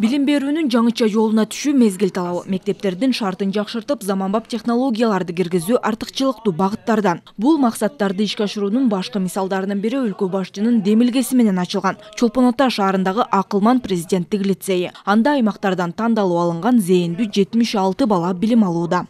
Билим берүүнүн жаңыча жолуна түшүү мезгил талабы. Мектептердин шартын жакшыртып, заманбап технологияларды киргизүү артыкчылыктуу багыттардан. Бул максаттарды ишке ашыруунун башкы мисалдарынын бири өлкө башчынын демилгеси менен ачылган Чолпон Ата шаарындагы Акылман президенттик лицейи. Анда аймактардан тандалып алынган зээндүү 76 бала билим алууда.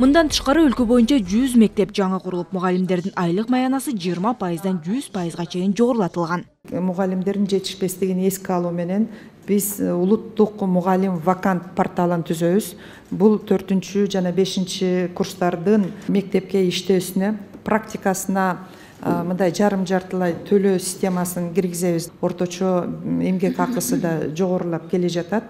Мындан тышкары өлкө боюнча 100 мектеп жаңы курулуп, мугалимдердин айлык маянасы 20%-дан 100%га чейин жогорулатылган. Мугалимдердин жетишпестигин эске алуу менен биз улуттук мугалим вакант порталын түзөбүз. Бул 4 жана 5 курстардын мектепке иштөөсүнө, практикасына мындай жарым-жартылай төлөө системасын киргизебиз. Орточо эмгек акысы да жогорулап келе жатат.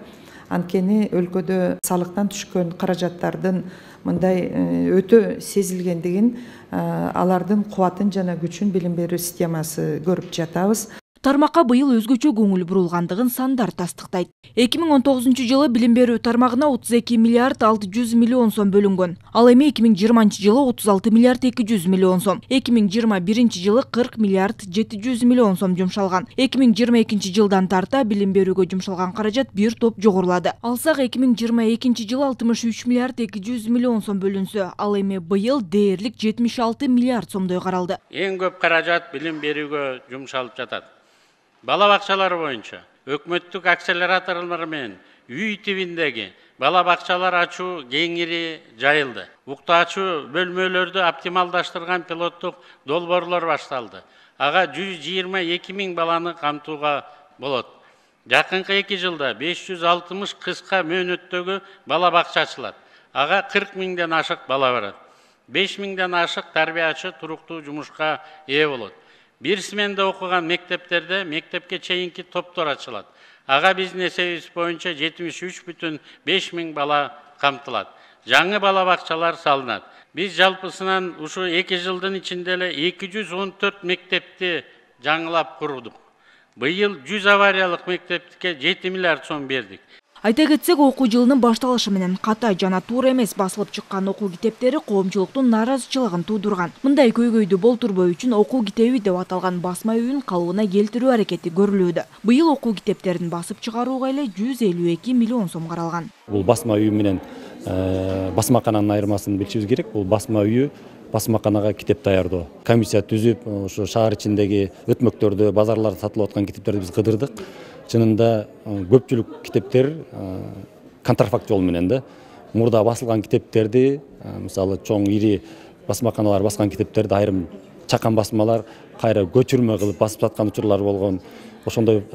Анткени өлкөдө салыктан түшкөн каражаттардын мындай өтө сезилгендигин, алардын кубатын жана күчүн билим берүү системасы көрүп жатабыз. Тармакка быйыл өзгөчө көңүл бурулгандыгын сандар тастыктайт. 2019-жылы билим берүү тармагына 32 миллиард 600 миллион сом бөлүнгөн. Ал эми 2020-жылы 36 миллиард 200 миллион сом, 2021-жылы 40 миллиард 700 миллион сом жумшалган. 2022-жылдан тарта билим берүүгө жумшалган каражат бир топ жогорулады. Алсак 2022-жылы 63 миллиард 200 миллион сом бөлүнсө, ал эми быйыл дээрлик 76 миллиард сомдой каралды. Эң көп каражат билим берүүгө жумшалып жатат. Бала бакчалары боюнча өкмөттүк акселераторлор менен үй тибиндеги бала бакчалар ачуу кеңири жайылды. Уктаачу бөлмөлөрдү оптималдаштырган пилоттук долбоорлор башталды. Ага 122 000 баланы камтууга болот. Жакынкы 2 жылда 560 кыска мөөнөттөгү бала бакча ачылат. Ага 40 000ден ашык бала барат. 5 000ден ашык тарбиячы туруктуу жумушка ээ болот. Бир сменде окуган мектептерде мектепке чейинки топтор ачылат. Ага биздин эсебибиз боюнча 73,5 мың бала камтылат. Жаңы бала бакчалар салынат. Биз жалпысынан ушу 2 жылдын ичинде эле 214 мектепти жаңылап курдук. Быйыл 100 авариялык мектепке 7 миллиард сом бердик. Айта кетсек, окуу жылынын башталышы менен ката жана туура эмес басылып чыккан окуу китептери коомчулуктун нааразычылыгын туудурган. Мындай көйгөйдү болтурбоо үчүн окуу китеби деп аталган басма үйүн калыбына келтирүү аракети көрүлүүдө. Быйыл окуу китептерин басып чыгарууга эле 152 миллион сом каралган. Бул басма үйү менен басмакананын айырмасын билишибиз керек. Бул басма үйү басмаканага китеп даярдоо. Комиссия түзүп, ошо шаар ичиндеги өтмөктөрдү, базарларда сатылып аткан китептерди биз кыдырдык. Чынында көпчүлүк китептер контрафакт жол менен да. Мурда басылган китептерди, мисалы чоң ири басмаканалар баскан китептерди айрым чакан басмалар кайра көчүрмө кылып басып саткан учурлар болгон. Ошондой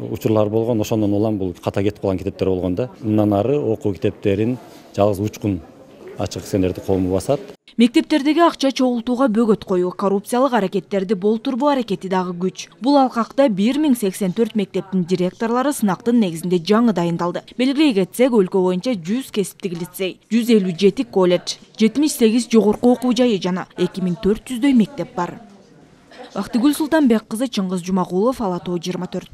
учурлар болгон, ошондон улам бул ката кетип калган китептер болгон да. Мындан ары окуу китептерин жалгыз учкун ачык сендерди коому басат. Мектептердеги акча чогултууга бөгөт коюу, коррупциялык аракеттерди болтурбоо аракети дагы күч. Бул алкакта 1084 мектептин директорлору сынактын негизинде жаңы дайындалды. Белгилей кетсек, өлкө боюнча 100 кесиптик лицей, 157 колледж, 78 жогорку окуу жайы жана 2400дөй мектеп бар. Бактыгүл Султанбек кызы, Чыңгыз Жумагулов, Ала Тоо 24.